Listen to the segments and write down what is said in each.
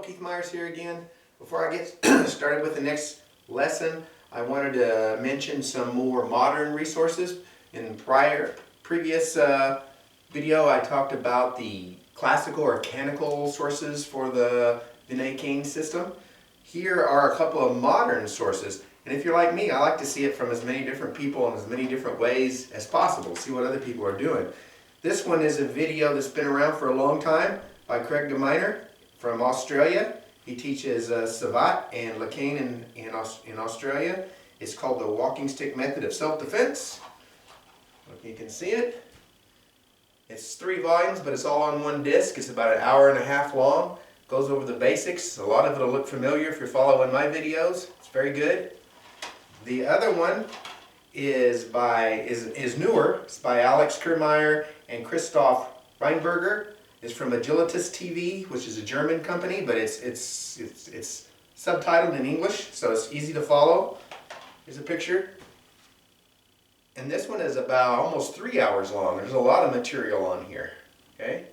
Keith Myers here again. Before I get started with the next lesson, I wanted to mention some more modern resources. In previous video, I talked about the classical or canonical sources for the Bayonet cane system. Here are a couple of modern sources, and if you're like me, I like to see it from as many different people in as many different ways as possible, see what other people are doing. This one is a video that's been around for a long time by Craig from Australia. He teaches Savate and Lacane in Australia. It's called the walking stick method of self-defense. Look, you can see it. It's 3 volumes, but it's all on one disc. It's about 1.5 hours long. Goes over the basics. A lot of it will look familiar if you're following my videos. It's very good. The other one is newer. It's by Alex Kirmeyer and Christoph Reinberger. It's from Agilitas TV, which is a German company, but it's subtitled in English, so it's easy to follow. Here's a picture. And this one is about almost 3 hours long. There's a lot of material on here. Okay?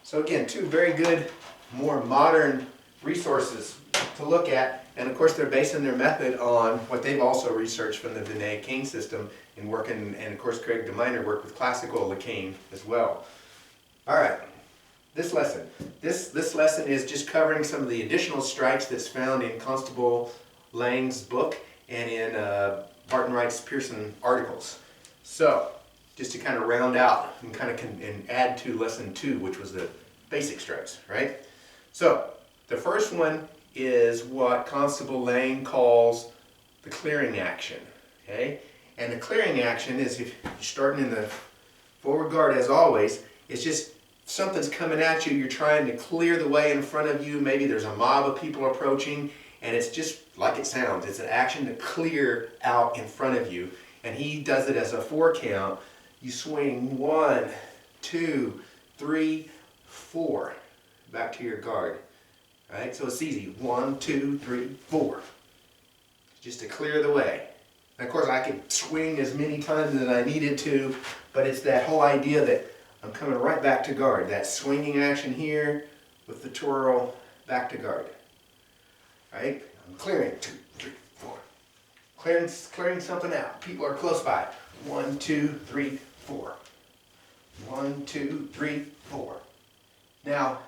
So again, 2 very good, more modern resources to look at. And of course, they're basing their method on what they've also researched from the Bayonet cane system in working, and of course, Craig worked with classical Lacane as well. All right. This lesson. This lesson is just covering some of the additional strikes that's found in Constable Lang's book and in Barton Wright's Pearson articles. So, just to kind of round out and and add to lesson 2, which was the basic strikes, right? So, the first one is what Constable Lang calls the clearing action, okay? And the clearing action is, if you're starting in the forward guard as always, it's just something's coming at you, you're trying to clear the way in front of you, maybe there's a mob of people approaching, and it's just like it sounds. It's an action to clear out in front of you. And he does it as a 4 count. You swing 1, 2, 3, 4. Back to your guard. Right? So it's easy. 1, 2, 3, 4. Just to clear the way. And of course I could swing as many times as I needed to, but it's that whole idea that I'm coming right back to guard. That swinging action here with the twirl, back to guard. Right? I'm clearing. 2, 3, 4. Clearing something out. People are close by. 1, 2, 3, 4. 1, 2, 3, 4. Now,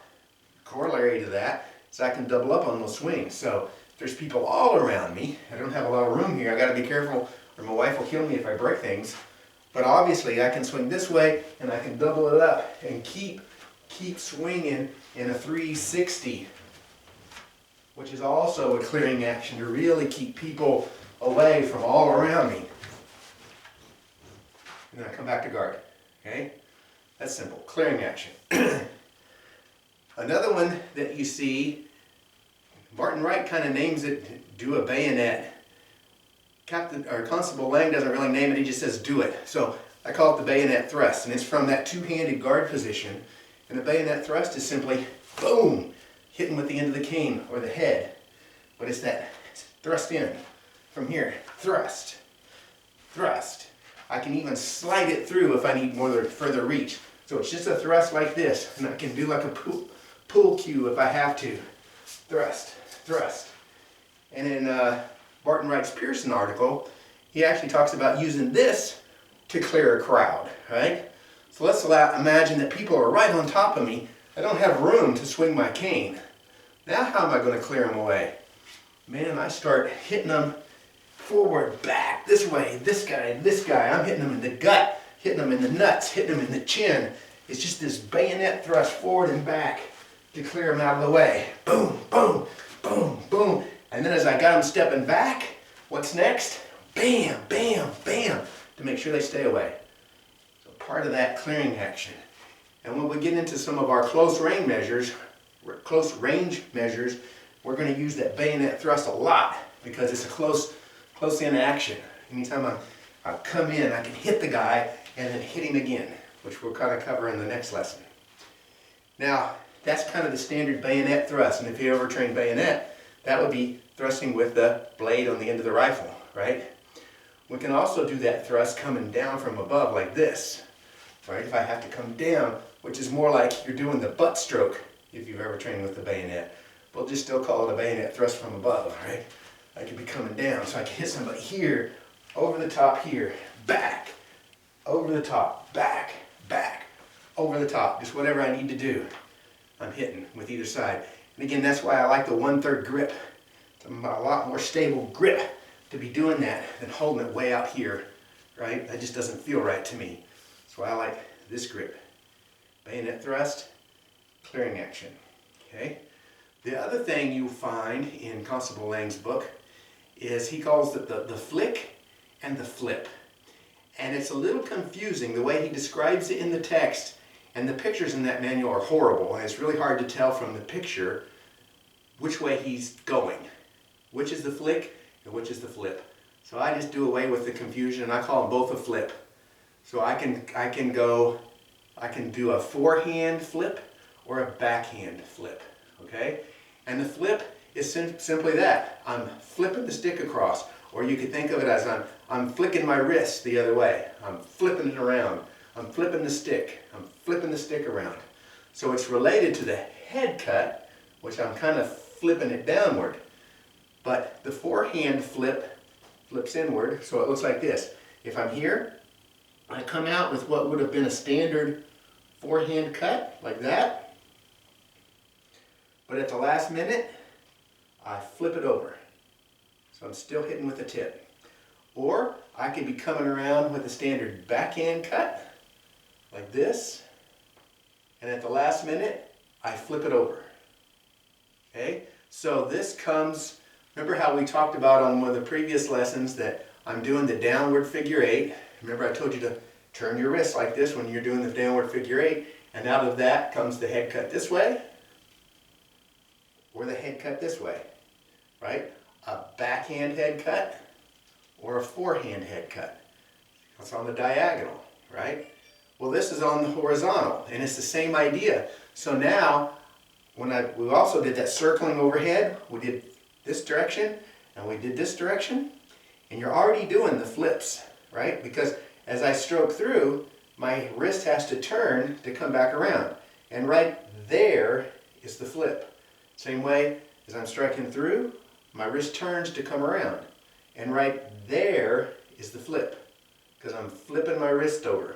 corollary to that is I can double up on those swings. So if there's people all around me, I don't have a lot of room here. I got to be careful, or my wife will kill me if I break things. But obviously I can swing this way and I can double it up and keep swinging in a 360, which is also a clearing action to really keep people away from all around me. And then I come back to guard. Okay? That's simple. Clearing action. Another one that you see, Barton Wright kind of names it, do a bayonet. Constable Lang doesn't really name it, he just says do it. So I call it the bayonet thrust, and it's from that 2-handed guard position. And the bayonet thrust is simply, boom, hitting with the end of the cane or the head. But it's that thrust in from here, thrust, thrust. I can even slide it through if I need more further reach. So it's just a thrust like this, and I can do like a pull cue if I have to. Thrust, thrust. And in Barton Wright's Pearson article, he actually talks about using this to clear a crowd, right? So let's imagine that people are right on top of me. I don't have room to swing my cane. Now how am I going to clear them away? Man, I start hitting them forward, back, this way, this guy. I'm hitting them in the gut, hitting them in the nuts, hitting them in the chin. It's just this bayonet thrust forward and back to clear them out of the way. Boom, boom, boom, boom. And then as I got them stepping back, what's next? Bam, bam, bam, to make sure they stay away. So part of that clearing action. And when we get into some of our close range measures, we're going to use that bayonet thrust a lot because it's a close in action. Anytime I come in, I can hit the guy and then hit him again, which we'll kind of cover in the next lesson. Now, that's kind of the standard bayonet thrust. And if you ever train bayonet, that would be thrusting with the blade on the end of the rifle, right? We can also do that thrust coming down from above like this, right? If I have to come down, which is more like you're doing the butt stroke if you've ever trained with the bayonet. we'll just still call it a bayonet thrust from above, right? I could be coming down, so I can hit somebody here, over the top here, back, over the top, back, back, over the top, just whatever I need to do. I'm hitting with either side. And again, that's why I like the 1/3 grip. It's a lot more stable grip to be doing that than holding it way out here, right? That just doesn't feel right to me. That's why I like this grip. Bayonet thrust, clearing action, okay? The other thing you'll find in Constable Lang's book is he calls it the flick and the flip. And it's a little confusing the way he describes it in the text, and the pictures in that manual are horrible, and it's really hard to tell from the picture which way he's going. Which is the flick and which is the flip. So I just do away with the confusion, and I call them both a flip. So I can do a forehand flip or a backhand flip, okay? And the flip is simply that. I'm flipping the stick across, or you could think of it as I'm flicking my wrist the other way. I'm flipping it around. I'm flipping the stick. I'm flipping the stick around. So it's related to the head cut, which I'm kind of flipping it downward. But the forehand flip flips inward, so it looks like this. If I'm here, I come out with what would have been a standard forehand cut, like that. But at the last minute, I flip it over. So I'm still hitting with the tip. Or I could be coming around with a standard backhand cut, like this. And at the last minute, I flip it over. Okay? So this comes, remember how we talked about on one of the previous lessons that I'm doing the downward figure 8. Remember I told you to turn your wrist like this when you're doing the downward figure 8. And out of that comes the head cut this way, or the head cut this way, right? A backhand head cut or a forehand head cut. That's on the diagonal, right? Well, this is on the horizontal, and it's the same idea. So now, we also did that circling overhead. We did this direction, and we did this direction, and you're already doing the flips, right? Because as I stroke through, my wrist has to turn to come back around, and right there is the flip. Same way as I'm striking through, my wrist turns to come around, and right there is the flip, because I'm flipping my wrist over.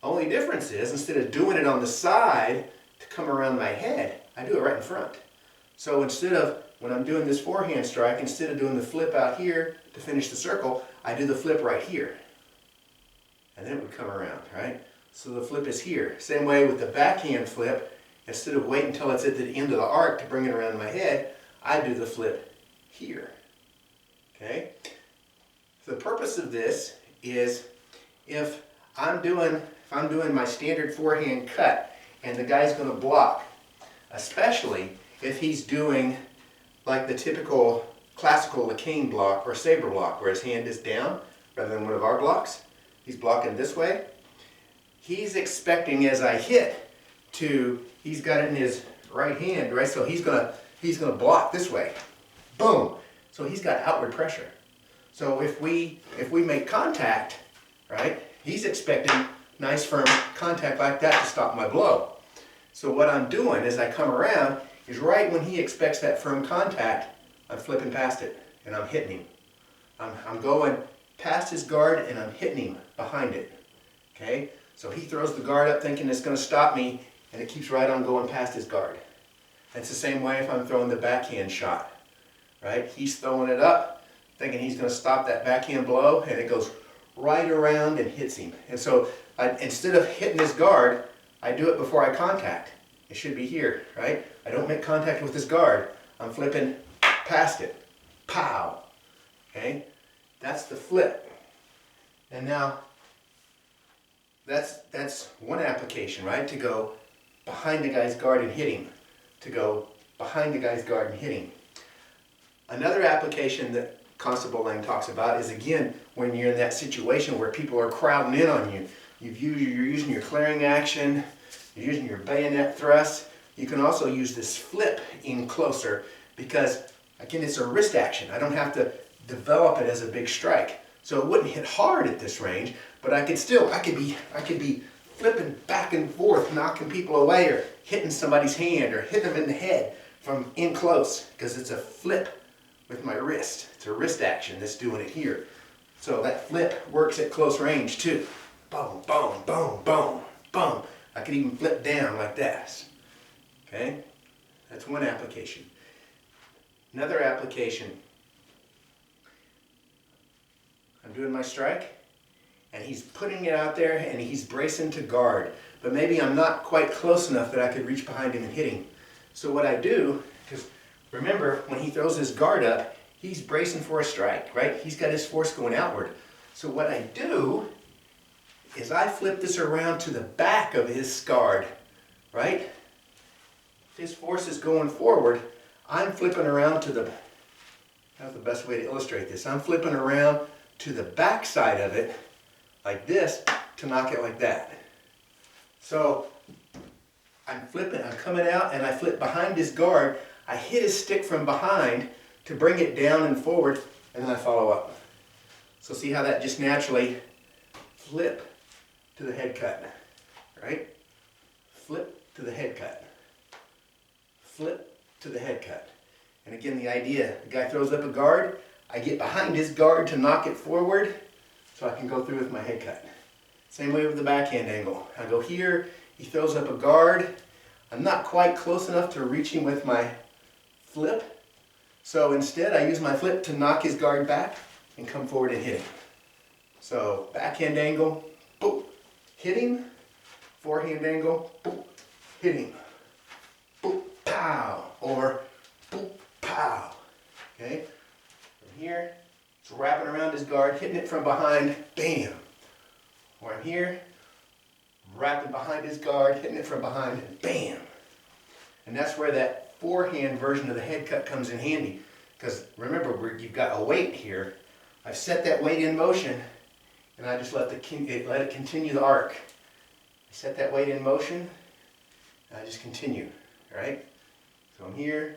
Only difference is, instead of doing it on the side to come around my head, I do it right in front. So instead of, when I'm doing this forehand strike, instead of doing the flip out here to finish the circle, I do the flip right here. And then it would come around, right? So the flip is here. Same way with the backhand flip, instead of waiting until it's at the end of the arc to bring it around my head, I do the flip here, okay? The purpose of this is if I'm doing my standard forehand cut and the guy's going to block, especially if he's doing like the typical classical Lacane block or saber block where his hand is down rather than one of our blocks, he's blocking this way. He's expecting as I hit he's got it in his right hand, right? So he's gonna block this way. Boom. So he's got outward pressure. So if we make contact, right, he's expecting nice firm contact like that to stop my blow. So what I'm doing as I come around is right when he expects that firm contact, I'm flipping past it and I'm hitting him. I'm going past his guard and I'm hitting him behind it. Okay? So he throws the guard up thinking it's going to stop me, and it keeps right on going past his guard. It's the same way if I'm throwing the backhand shot. Right? He's throwing it up thinking he's going to stop that backhand blow, and it goes right around and hits him. And so instead of hitting his guard, I do it before I contact. It should be here, right? I don't make contact with his guard. I'm flipping past it. Pow! Okay? That's the flip. And now, that's one application, right? To go behind the guy's guard and hit him. To go behind the guy's guard and hit him. Another application that Constable Lang talks about is, again, when you're in that situation where people are crowding in on you. You're using your clearing action, you're using your bayonet thrust. You can also use this flip in closer because, again, it's a wrist action. I don't have to develop it as a big strike. So it wouldn't hit hard at this range, but I could be flipping back and forth, knocking people away or hitting somebody's hand or hitting them in the head, from in close, because it's a flip with my wrist. It's a wrist action that's doing it here. So that flip works at close range too. Boom, boom, boom, boom, boom. I could even flip down like that. Okay? That's one application. Another application. I'm doing my strike, and he's putting it out there, and he's bracing to guard. But maybe I'm not quite close enough that I could reach behind him and hit him. So what I do, because remember, when he throws his guard up, he's bracing for a strike, right? He's got his force going outward. So what I do is I flip this around to the back of his guard, right? If his force is going forward, I'm flipping around to the, how's the best way to illustrate this? I'm flipping around to the back side of it, like this, to knock it like that. So I'm flipping, I'm coming out, and I flip behind his guard. I hit his stick from behind to bring it down and forward, and then I follow up. So see how that just naturally flip to the head cut, right? Flip to the head cut. Flip to the head cut. And again, the idea, the guy throws up a guard, I get behind his guard to knock it forward so I can go through with my head cut. Same way with the backhand angle. I go here, he throws up a guard. I'm not quite close enough to reach him with my flip. So instead I use my flip to knock his guard back and come forward and hit him. So backhand angle, boom, hit him. Forehand angle, boom, hit him. Boom, pow, or boom, pow. Okay? From here, it's wrapping around his guard, hitting it from behind, bam. Or I'm here, wrapping behind his guard, hitting it from behind, and bam. And that's where that forehand version of the head cut comes in handy. Because remember, you've got a weight here. I've set that weight in motion, and I just let it continue the arc. I set that weight in motion, and I just continue, right? So I'm here,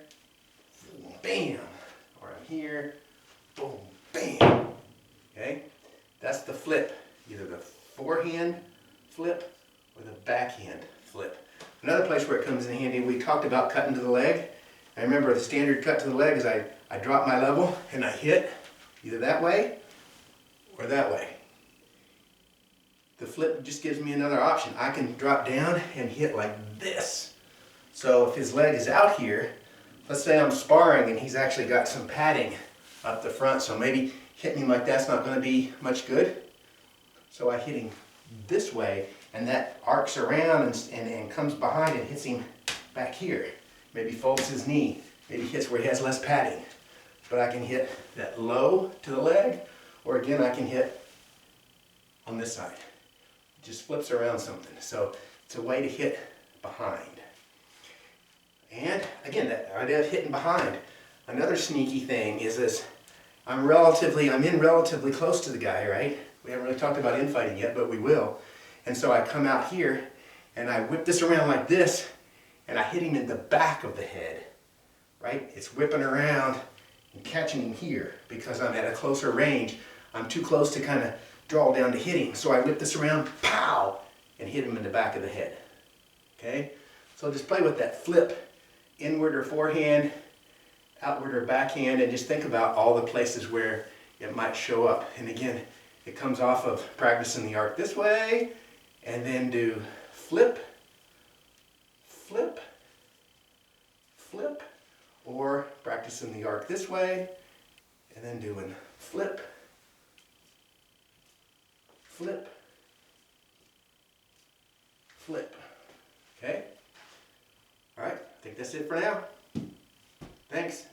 bam. Or I'm here, boom, bam. Okay? That's the flip. Either the forehand flip or the backhand flip. Another place where it comes in handy, we talked about cutting to the leg. I remember the standard cut to the leg is I drop my level and I hit either that way or that way. The flip just gives me another option. I can drop down and hit like this. So if his leg is out here, let's say I'm sparring and he's actually got some padding up the front, so maybe hitting him like that's not going to be much good. So I hit him this way, and that arcs around and comes behind and hits him back here. Maybe folds his knee, maybe hits where he has less padding. But I can hit that low to the leg, or again I can hit on this side. It just flips around something. So it's a way to hit behind. And again, that idea of hitting behind. Another sneaky thing is this, I'm in relatively close to the guy, right? We haven't really talked about infighting yet, but we will. And so I come out here, and I whip this around like this, and I hit him in the back of the head, right? It's whipping around and catching him here because I'm at a closer range. I'm too close to kind of draw down to hit him. So I whip this around, pow, and hit him in the back of the head, okay? So just play with that flip, inward or forehand, outward or backhand, and just think about all the places where it might show up. And again, it comes off of practicing the arc this way, and then do flip, flip, flip, or practicing the arc this way, and then doing flip, flip, flip. Okay? All right, I think that's it for now. Thanks.